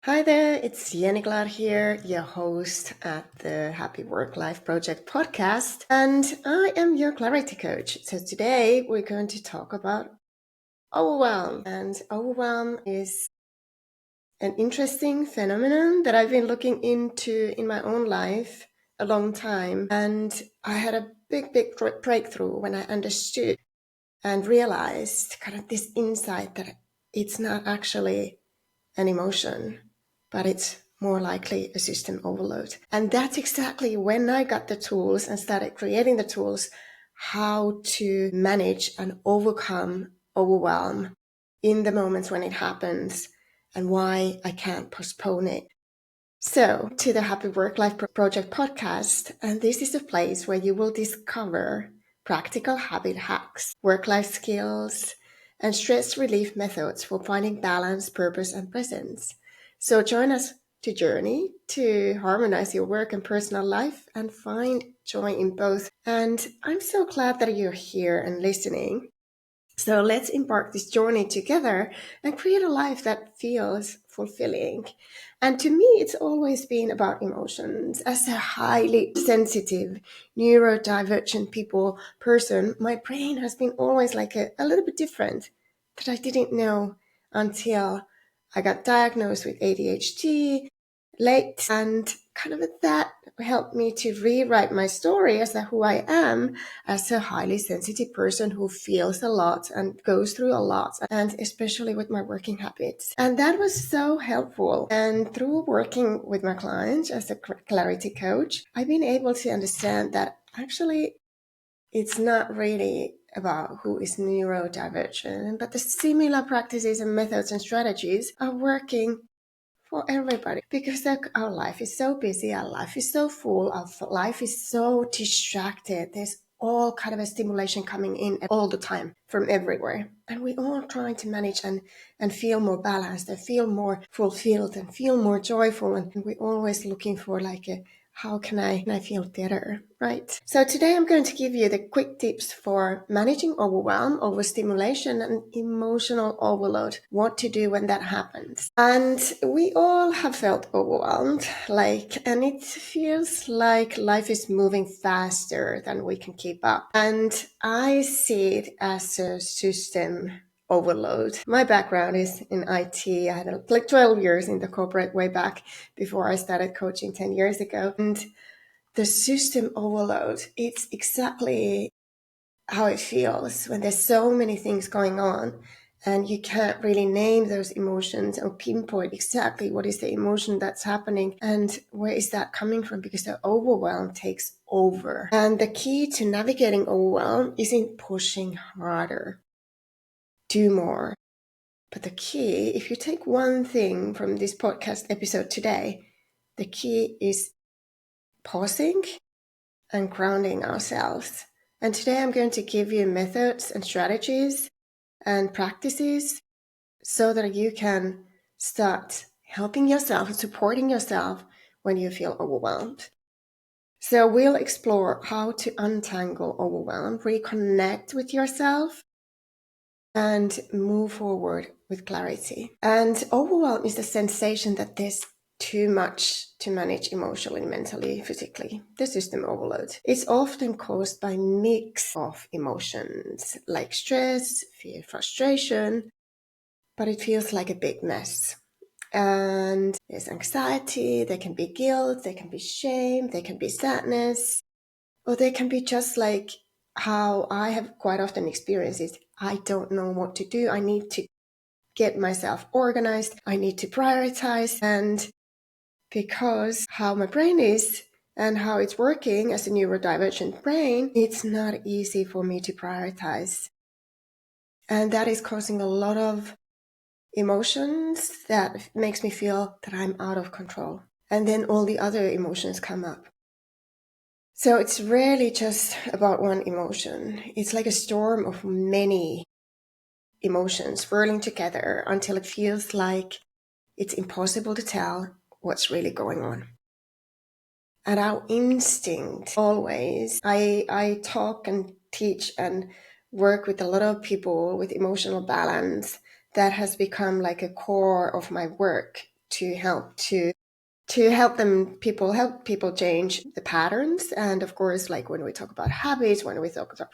Hi there, it's Jenny Glad here, your host at the Happy Work Life Project podcast, and I am your clarity coach. So today we're going to talk about overwhelm, and overwhelm is an interesting phenomenon that I've been looking into in my own life a long time, and I had a big breakthrough when I understood and realized kind of this insight that it's not actually an emotion, but it's more likely a system overload. And that's exactly when I got the tools and started creating the tools how to manage and overcome overwhelm in the moments when it happens and why I can't postpone it. So, to the Happy Work Life Project podcast, and this is a place where you will discover practical habit hacks, work life skills, and stress relief methods for finding balance, purpose, and presence. So, join us to journey to harmonize your work and personal life and find joy in both. And I'm so glad that you're here and listening. So let's embark this journey together and create a life that feels fulfilling. And to me, it's always been about emotions. As a highly sensitive, neurodivergent person, my brain has been always like a little bit different that I didn't know until I got diagnosed with ADHD late, and kind of that helped me to rewrite my story as who I am as a highly sensitive person who feels a lot and goes through a lot, and especially with my working habits. And that was so helpful. And through working with my clients as a clarity coach, I've been able to understand that actually it's not really about who is neurodivergent, but the similar practices and methods and strategies are working for everybody, because our life is so busy, our life is so full, our life is so distracted. There's all kind of a stimulation coming in all the time from everywhere, and we all trying to manage and feel more balanced and feel more fulfilled and feel more joyful, and we're always looking for like a how can I feel better, right? So today I'm going to give you the quick tips for managing overwhelm, overstimulation, and emotional overload, what to do when that happens. And we all have felt overwhelmed, and it feels like life is moving faster than we can keep up. And I see it as a system overload. My background is in IT. I had like 12 years in the corporate way back before I started coaching 10 years ago. And the system overload, it's exactly how it feels when there's so many things going on and you can't really name those emotions or pinpoint exactly what is the emotion that's happening and where is that coming from, because the overwhelm takes over. And the key to navigating overwhelm isn't pushing harder, do more. But the key, if you take one thing from this podcast episode today, the key is pausing and grounding ourselves. And today I'm going to give you methods and strategies and practices so that you can start helping yourself and supporting yourself when you feel overwhelmed. So we'll explore how to untangle overwhelm, reconnect with yourself, and move forward with clarity. And overwhelm is the sensation that there's too much to manage emotionally, mentally, physically. The system overload. It's often caused by a mix of emotions like stress, fear, frustration, but it feels like a big mess. And there's anxiety, there can be guilt, there can be shame, there can be sadness, or there can be just like how I have quite often experienced it. I don't know what to do. I need to get myself organized. I need to prioritize. And because how my brain is and how it's working as a neurodivergent brain, it's not easy for me to prioritize. And that is causing a lot of emotions that makes me feel that I'm out of control. And then all the other emotions come up. So it's rarely just about one emotion. It's like a storm of many emotions swirling together until it feels like it's impossible to tell what's really going on. And our instinct always, I talk and teach and work with a lot of people with emotional balance. That has become like a core of my work to help people change the patterns. And of course, like when we talk about habits, when we talk about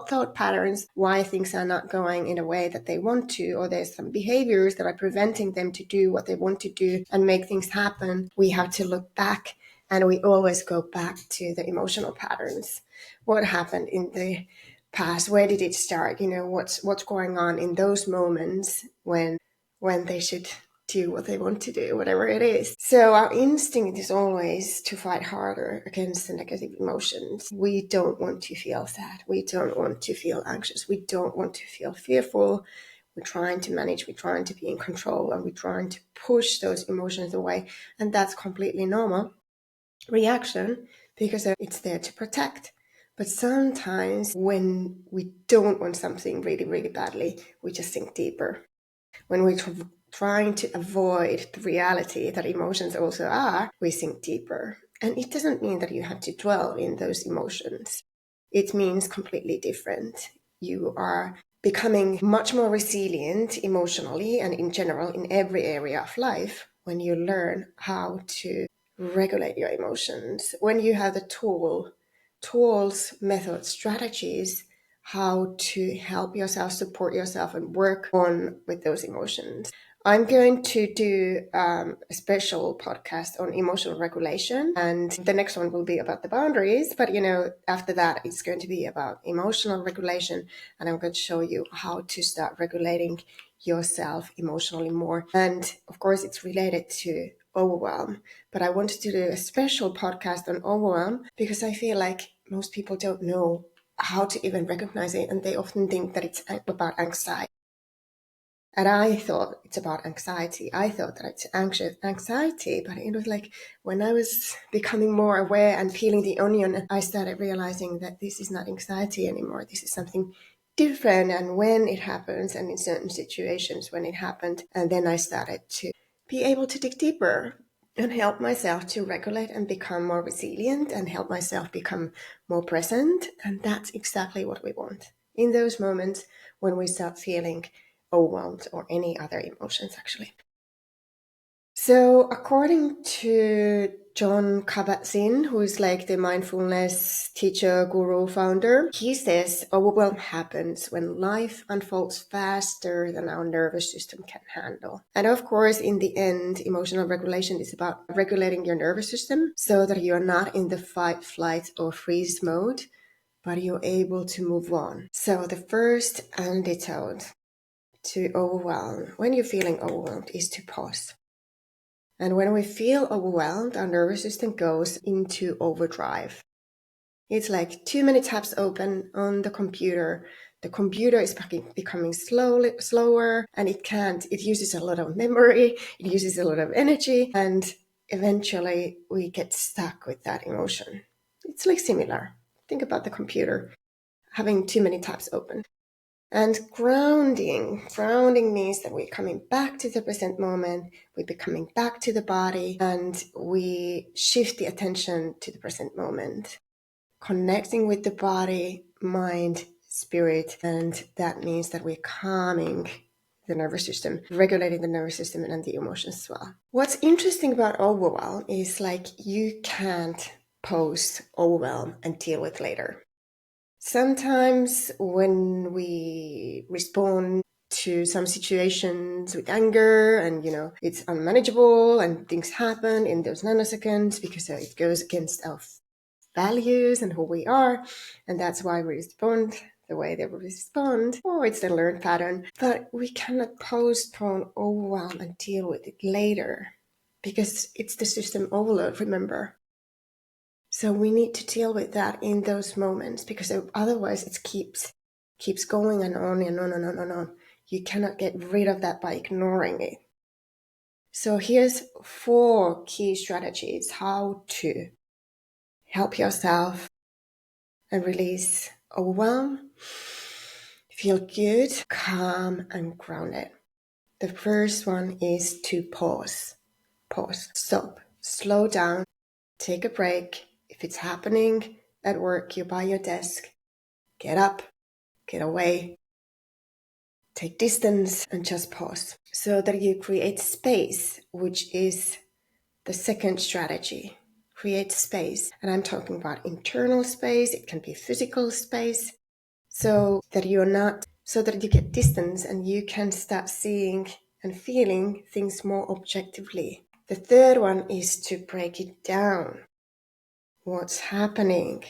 thought patterns, why things are not going in a way that they want to, or there's some behaviors that are preventing them to do what they want to do and make things happen, we have to look back. And we always go back to the emotional patterns. What happened in the past? Where did it start? What's going on in those moments when they should do what they want to do, whatever it is. So our instinct is always to fight harder against the negative emotions. We don't want to feel sad. We don't want to feel anxious. We don't want to feel fearful. We're trying to manage, we're trying to be in control, and we're trying to push those emotions away. And that's completely normal reaction because it's there to protect. But sometimes when we don't want something really, really badly, we just sink deeper. When we're trying to avoid the reality that emotions also are, we sink deeper. And it doesn't mean that you have to dwell in those emotions. It means completely different. You are becoming much more resilient emotionally and in general in every area of life when you learn how to regulate your emotions. When you have the tools, methods, strategies, how to help yourself, support yourself, and work on with those emotions. I'm going to do a special podcast on emotional regulation, and the next one will be about the boundaries. But after that, it's going to be about emotional regulation, and I'm going to show you how to start regulating yourself emotionally more. And of course, it's related to overwhelm. But I wanted to do a special podcast on overwhelm because I feel like most people don't know how to even recognize it, and they often think that it's about anxiety. And I thought it's about anxiety. I thought that it's anxiety, but it was like when I was becoming more aware and peeling the onion, I started realizing that this is not anxiety anymore. This is something different, and when it happens, and in certain situations when it happened, and then I started to be able to dig deeper and help myself to regulate and become more resilient and help myself become more present. And that's exactly what we want in those moments when we start feeling overwhelmed or any other emotions, actually. So according to John Kabat-Zinn, who is like the mindfulness teacher, guru, founder, he says overwhelm happens when life unfolds faster than our nervous system can handle. And of course, in the end, emotional regulation is about regulating your nervous system so that you're not in the fight, flight, or freeze mode, but you're able to move on. So the first antidote to overwhelm, when you're feeling overwhelmed, is to pause. And when we feel overwhelmed, our nervous system goes into overdrive. It's like too many tabs open on the computer. The computer is becoming slower, and it uses a lot of memory, it uses a lot of energy, and eventually we get stuck with that emotion. It's like similar. Think about the computer having too many tabs open. And grounding means that we're coming back to the present moment, we're coming back to the body, and we shift the attention to the present moment, connecting with the body, mind, spirit, and that means that we're calming the nervous system, regulating the nervous system and the emotions as well. What's interesting about overwhelm is like you can't post overwhelm and deal with later. Sometimes when we respond to some situations with anger and, it's unmanageable and things happen in those nanoseconds because it goes against our values and who we are. And that's why we respond the way they respond, or it's the learned pattern. But we cannot postpone overwhelm and deal with it later because it's the system overload, remember. So we need to deal with that in those moments because otherwise it keeps going and on and on and on and on. You cannot get rid of that by ignoring it. So here's 4 key strategies how to help yourself and release overwhelm, feel good, calm, and grounded. The first one is to pause, stop, slow down, take a break. If it's happening at work, you're by your desk, get up, get away, take distance and just pause so that you create space, which is the second strategy. Create space. And I'm talking about internal space. It can be physical space. So that you get distance and you can start seeing and feeling things more objectively. The third one is to break it down. What's happening?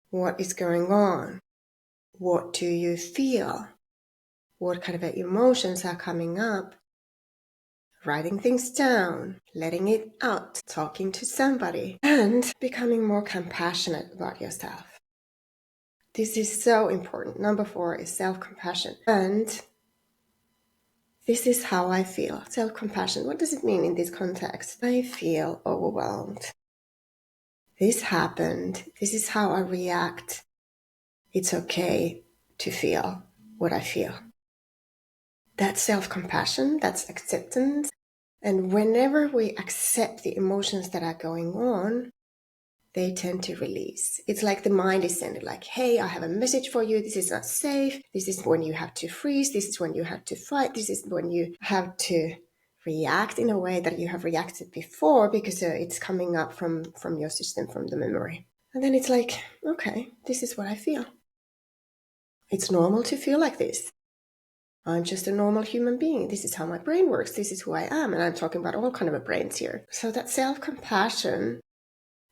What is going on? What do you feel? What kind of emotions are coming up? Writing things down, letting it out, talking to somebody, and becoming more compassionate about yourself. This is so important. Number 4 is self-compassion. And this is how I feel. Self-compassion. What does it mean in this context? I feel overwhelmed. This happened. This is how I react. It's okay to feel what I feel. That's self-compassion. That's acceptance. And whenever we accept the emotions that are going on, they tend to release. It's like the mind is sending like, hey, I have a message for you. This is not safe. This is when you have to freeze. This is when you have to fight. This is when you have to react in a way that you have reacted before because it's coming up from your system, from the memory. And then it's like, okay, this is what I feel. It's normal to feel like this. I'm just a normal human being. This is how my brain works. This is who I am. And I'm talking about all kind of brains here. So that self-compassion,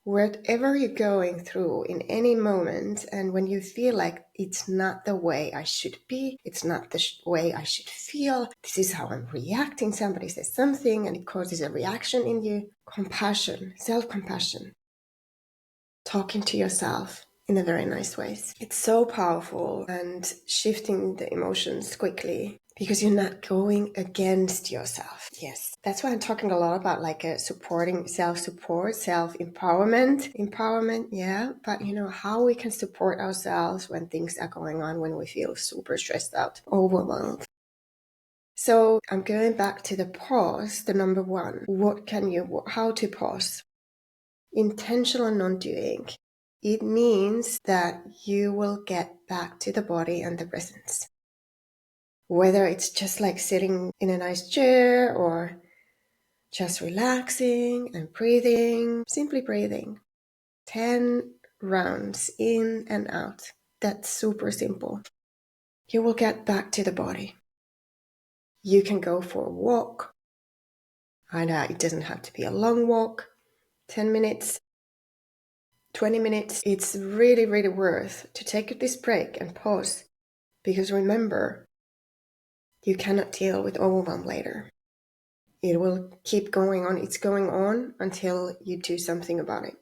whatever you're going through in any moment, and when you feel like it's not the way I should be, it's not the way I should feel, this is how I'm reacting, somebody says something and it causes a reaction in you. Compassion, self-compassion, talking to yourself in a very nice ways. It's so powerful and shifting the emotions quickly because you're not going against yourself. Yes, that's why I'm talking a lot about like supporting self-support, empowerment. Yeah, but how we can support ourselves when things are going on, when we feel super stressed out, overwhelmed. So I'm going back to the pause, the number 1. How to pause? Intentional non-doing. It means that you will get back to the body and the presence. Whether it's just like sitting in a nice chair or just relaxing and breathing, simply breathing. 10 rounds in and out. That's super simple. You will get back to the body. You can go for a walk. And it doesn't have to be a long walk. 10 minutes, 20 minutes. It's really, really worth to take this break and pause. Because remember, you cannot deal with overwhelm later. It will keep going on. It's going on until you do something about it.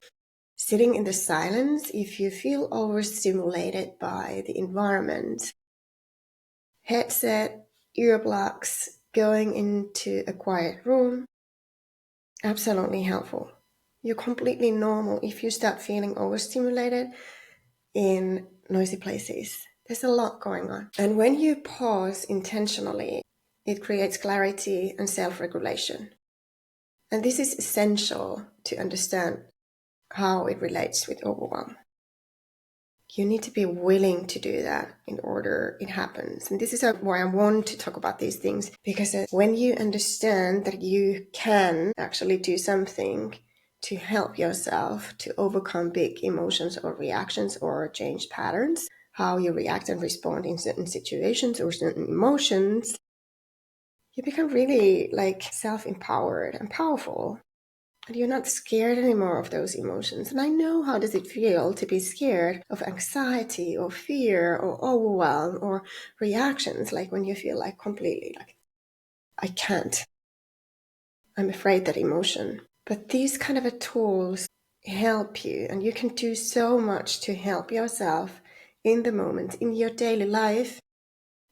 Sitting in the silence, if you feel overstimulated by the environment, headset, earplugs, going into a quiet room, absolutely helpful. You're completely normal if you start feeling overstimulated in noisy places. There's a lot going on. And when you pause intentionally, it creates clarity and self-regulation. And this is essential to understand how it relates with overwhelm. You need to be willing to do that in order it happens. And this is why I want to talk about these things, because when you understand that you can actually do something to help yourself to overcome big emotions or reactions or change patterns, how you react and respond in certain situations or certain emotions, you become really like self-empowered and powerful. And you're not scared anymore of those emotions. And I know how does it feel to be scared of anxiety or fear or overwhelm or reactions, like when you feel like completely like, I can't. I'm afraid that emotion. But these kind of tools help you, and you can do so much to help yourself in the moment, in your daily life,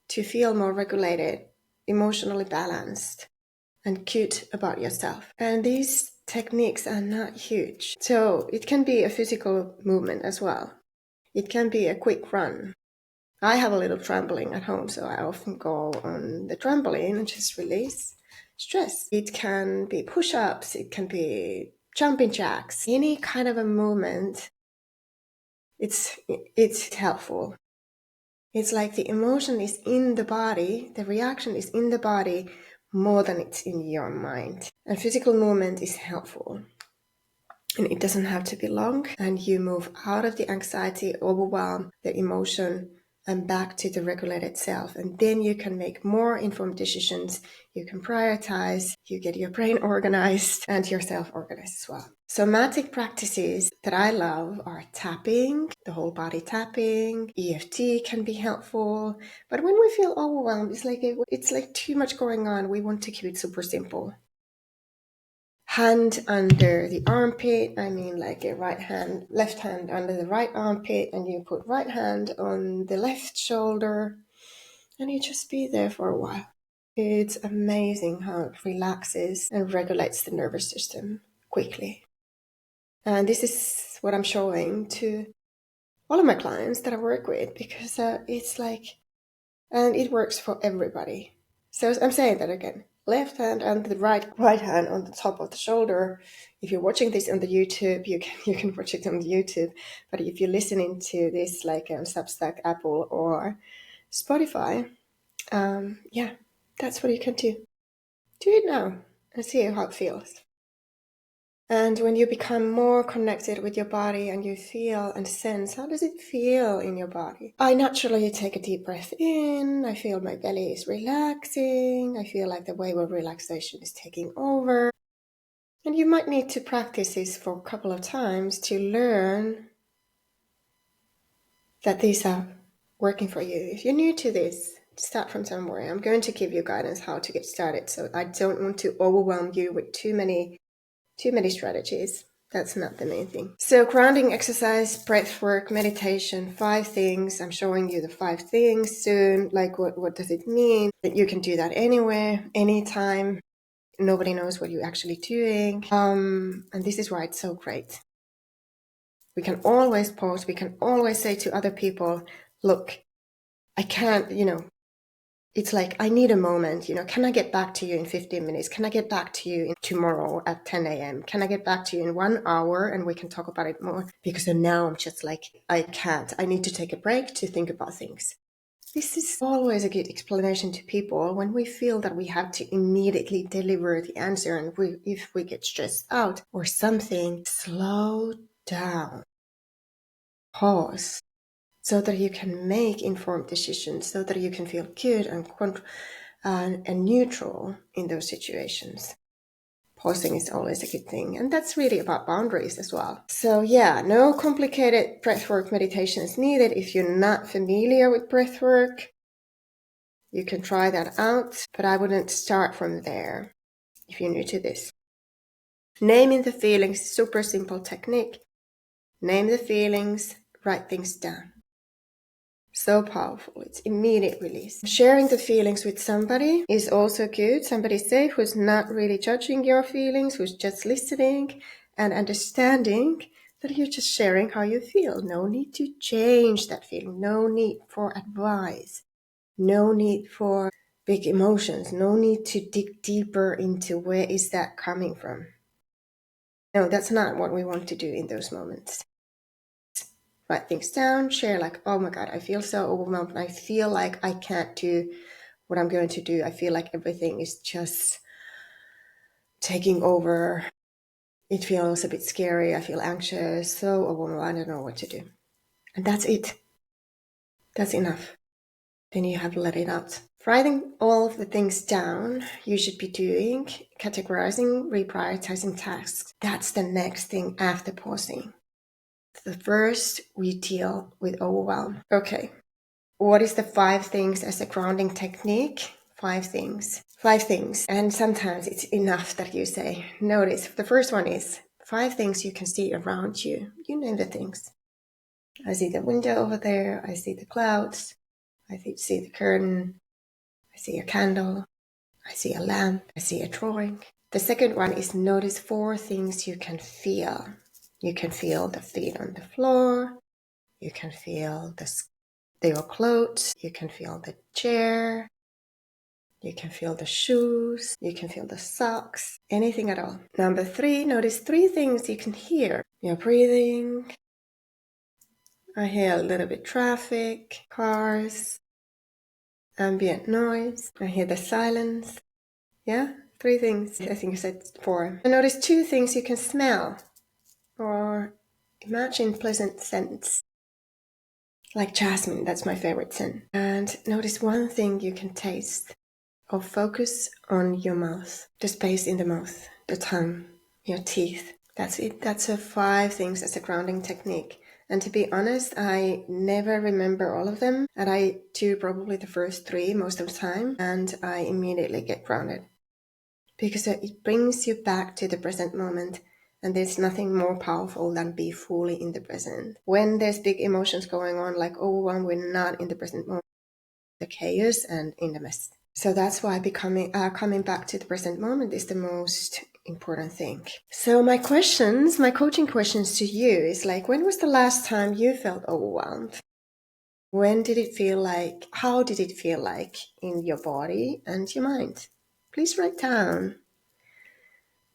to feel more regulated, emotionally balanced, and good about yourself. And these techniques are not huge. So it can be a physical movement as well. It can be a quick run. I have a little trampoline at home, so I often go on the trampoline and just release stress. It can be push-ups, it can be jumping jacks, any kind of a movement. It's helpful. It's like the emotion is in the body, the reaction is in the body more than it's in your mind. And physical movement is helpful. And it doesn't have to be long. And you move out of the anxiety, overwhelm, the emotion, and back to the regulated self. And then you can make more informed decisions. You can prioritize, you get your brain organized and yourself organized as well. Somatic practices that I love are tapping, the whole body tapping. EFT can be helpful. But when we feel overwhelmed, it's like too much going on. We want to keep it super simple. Hand under the armpit, like a left hand under the right armpit, and you put right hand on the left shoulder, and you just be there for a while. It's amazing how it relaxes and regulates the nervous system quickly. And this is what I'm showing to all of my clients that I work with, because and it works for everybody. So I'm saying that again. Left hand and the right hand on the top of the shoulder. If you're watching this on the YouTube, you can watch it on the YouTube. But if you're listening to this like on Substack, Apple, or Spotify, that's what you can do. Do it now and see how it feels. And when you become more connected with your body and you feel and sense, how does it feel in your body? I naturally take a deep breath in. I feel my belly is relaxing. I feel like the wave of relaxation is taking over. And you might need to practice this for a couple of times to learn that these are working for you. If you're new to this, start from somewhere. I'm going to give you guidance how to get started. So I don't want to overwhelm you with too many strategies. That's not the main thing. So grounding exercise, breath work, meditation, 5 things. I'm showing you the 5 things soon. Like what does it mean? That you can do that anywhere, anytime. Nobody knows what you're actually doing. And this is why it's so great. We can always pause. We can always say to other people, look, I can't, it's like, I need a moment, can I get back to you in 15 minutes? Can I get back to you tomorrow at 10 a.m.? Can I get back to you in 1 hour and we can talk about it more? Because now I'm just like, I can't. I need to take a break to think about things. This is always a good explanation to people when we feel that we have to immediately deliver the answer, and if we get stressed out or something, slow down, pause, so that you can make informed decisions, so that you can feel good and neutral in those situations. Pausing is always a good thing, and that's really about boundaries as well. So no complicated breathwork meditation is needed. If you're not familiar with breathwork, you can try that out, but I wouldn't start from there if you're new to this. Naming the feelings, super simple technique. Name the feelings, write things down. So powerful. It's immediate release. Sharing the feelings with somebody is also good. Somebody safe who's not really judging your feelings, who's just listening and understanding that you're just sharing how you feel. No need to change that feeling. No need for advice. No need for big emotions. No need to dig deeper into where is that coming from. No, that's not what we want to do in those moments. Write things down, share like, oh my God, I feel so overwhelmed. And I feel like I can't do what I'm going to do. I feel like everything is just taking over. It feels a bit scary. I feel anxious, so overwhelmed. I don't know what to do. And that's it. That's enough. Then you have to let it out. Writing all of the things down you should be doing, categorizing, reprioritizing tasks. That's the next thing after pausing. The first, we deal with overwhelm. Okay, what is the 5 things as a grounding technique? 5 things. 5 things. And sometimes it's enough that you say, notice. The first one is 5 things you can see around you. You name the things. I see the window over there. I see the clouds. I see the curtain. I see a candle. I see a lamp. I see a drawing. The second one is notice 4 things you can feel. You can feel the feet on the floor. You can feel your clothes. You can feel the chair. You can feel the shoes. You can feel the socks. Anything at all. Number 3, notice 3 things you can hear. Your breathing. I hear a little bit traffic, cars, ambient noise. I hear the silence. Yeah, 3 things. I think I said 4. I notice 2 things you can smell or imagine pleasant scents. Like jasmine, that's my favorite scent. And notice 1 thing you can taste. Or focus on your mouth, the space in the mouth, the tongue, your teeth. That's it. That's 5 things as a grounding technique. And to be honest, I never remember all of them. And I do probably the first 3 most of the time. And I immediately get grounded. Because it brings you back to the present moment. And there's nothing more powerful than be fully in the present. When there's big emotions going on, like overwhelm, we're not in the present moment. The chaos and in the mess. So that's why coming back to the present moment is the most important thing. So my coaching questions to you is like, when was the last time you felt overwhelmed? When did it feel like, how did it feel like in your body and your mind? Please write down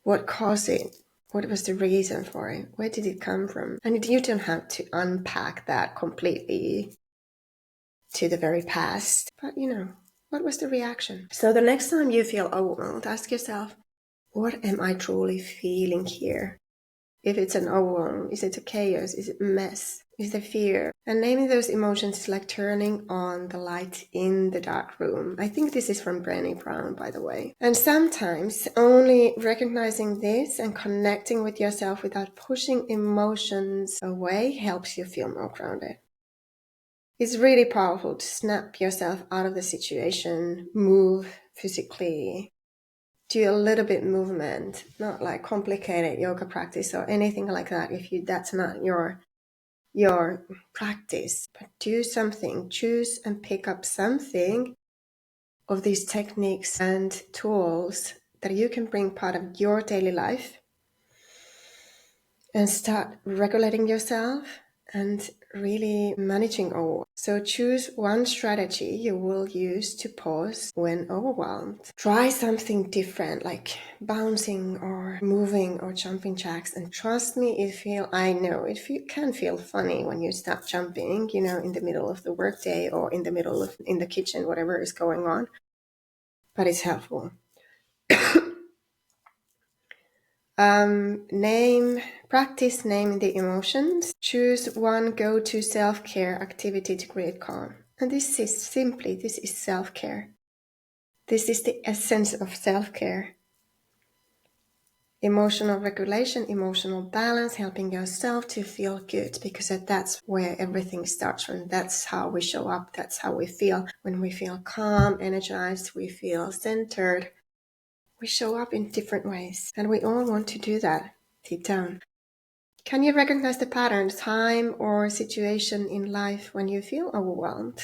what caused it. What was the reason for it? Where did it come from? And you don't have to unpack that completely to the very past, but what was the reaction? So the next time you feel overwhelmed, ask yourself, what am I truly feeling here? If it's an overwhelm, is it a chaos? Is it a mess? Is there fear? And naming those emotions is like turning on the light in the dark room. I think this is from Brené Brown, by the way. And sometimes only recognizing this and connecting with yourself without pushing emotions away helps you feel more grounded. It's really powerful to snap yourself out of the situation, move physically, do a little bit movement, not like complicated yoga practice or anything like that if that's not your practice. But do something, choose and pick up something of these techniques and tools that you can bring part of your daily life and start regulating yourself and really managing overwhelm. So choose 1 strategy you will use to pause when overwhelmed. Try something different like bouncing or moving or jumping jacks, and trust me, I know it can feel funny when you start jumping, in the middle of the workday or in the kitchen, whatever is going on, but it's helpful. Practice naming the emotions. Choose 1 go-to self-care activity to create calm. And this is self-care. This is the essence of self-care. Emotional regulation, emotional balance, helping yourself to feel good, because that's where everything starts from. That's how we show up. That's how we feel. When we feel calm, energized, we feel centered. We show up in different ways, and we all want to do that deep down. Can you recognize the pattern, time, or situation in life when you feel overwhelmed?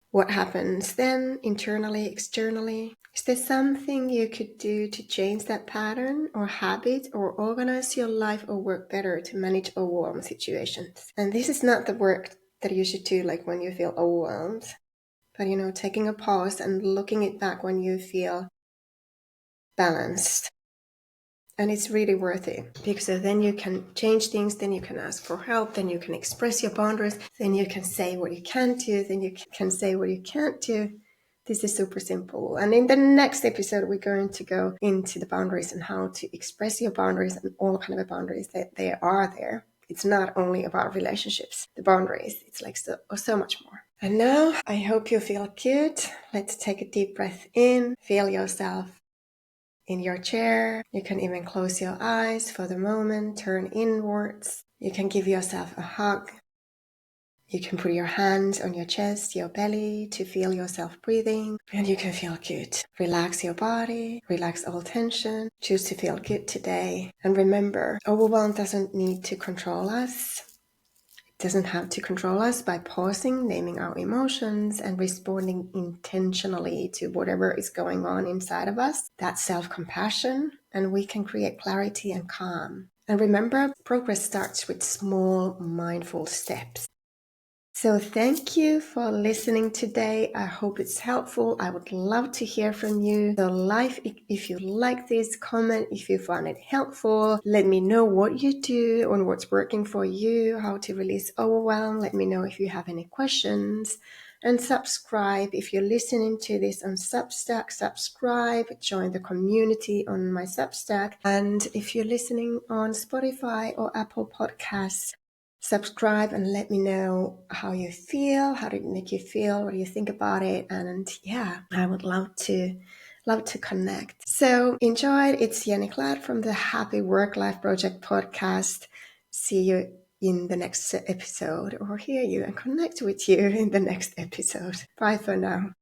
What happens then, internally, externally? Is there something you could do to change that pattern or habit, or organize your life or work better to manage overwhelmed situations? And this is not the work that you should do like when you feel overwhelmed, but taking a pause and looking it back when you feel balanced. And it's really worth it, because then you can change things, then you can ask for help, then you can express your boundaries, then you can say what you can do, then you can say what you can't do. This is super simple. And in the next episode, we're going to go into the boundaries and how to express your boundaries and all kind of boundaries that they are there. It's not only about relationships, the boundaries, it's like so much more. And now I hope you feel good. Let's take a deep breath in, feel yourself in your chair. You can even close your eyes for the moment, turn inwards. You can give yourself a hug. You can put your hands on your chest, your belly, to feel yourself breathing, and you can feel good. Relax your body, relax all tension. Choose to feel good today. And remember, overwhelm doesn't need to control us. Doesn't have to control us. By pausing, naming our emotions, and responding intentionally to whatever is going on inside of us. That's self-compassion, and we can create clarity and calm. And remember, progress starts with small, mindful steps. So thank you for listening today. I hope it's helpful. I would love to hear from you. So if you like this, comment if you found it helpful. Let me know what you do and what's working for you, how to release overwhelm. Let me know if you have any questions. And subscribe. If you're listening to this on Substack, subscribe, join the community on my Substack. And if you're listening on Spotify or Apple Podcasts, subscribe and let me know how you feel, how did it make you feel, what do you think about it. And yeah, I would love to connect. So enjoy it. It's Jenny Glad from the Happy Work Life Project podcast. See you in the next episode, or hear you and connect with you in the next episode. Bye for now.